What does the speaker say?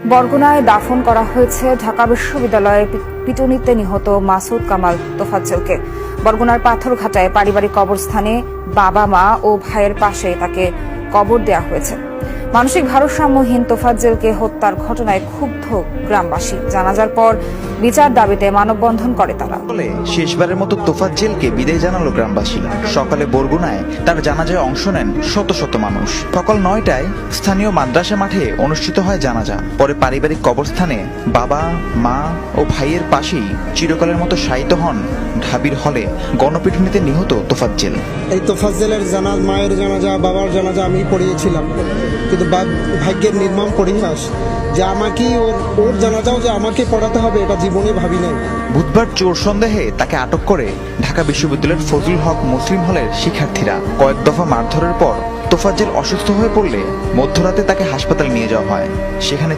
বরগুনায় দাফন করা হয়েছে ঢাকা বিশ্ববিদ্যালয়ের পিটুনিতে নিহত মাসুদ কামাল তোফাজ্জলকে। বরগুনার পাথরঘাটায় পারিবারিক কবরস্থানে বাবা মা ও ভাইয়ের পাশে তাকে কবর দেওয়া হয়েছে। মানসিক ভারসাম্যহীন তোফাজ্জলকে হত্যার ঘটনায় ক্ষুব্ধ গ্রামবাসী। জানাজার পর বিচার দাবিতে মানববন্ধন করে তারা। শেষবারের মতো তোফাজ্জলকে বিদায় জানালো গ্রামবাসী। সকালে বরগুনায় তার জানাজায় অংশ নেন শত শত মানুষ। সকাল 9টায় স্থানীয় মাদ্রাসা মাঠে অনুষ্ঠিত হয় জানাজা। পরে পারিবারিক কবরস্থানে বাবা মা ও ভাইয়ের পাশেই চিরকালের মতো শায়িত হন ঢাবির হলে গণপিটুনিতে নিহত তোফাজ্জল। এই তোফাজ্জলের মায়ের জানাজা বাবার জানাজা আমি পড়িয়েছিলাম, কিন্তু ভাগ্যের নির্মম পরিহাস যে আমাকে ওর জানাজাও যে আমাকে পড়াতে হবে এটা জীবনে ভাবি নাই। বুধবার চোর সন্দেহে তাকে আটক করে ঢাকা বিশ্ববিদ্যালয়ের ফজলুল হক মুসলিম হলের শিক্ষার্থীরা। কয়েক দফা মারধরের পর তোফাজ্জল অসুস্থ হয়ে পড়লে মধ্যরাতে তাকে হাসপাতালে নিয়ে যাওয়া হয়। সেখানে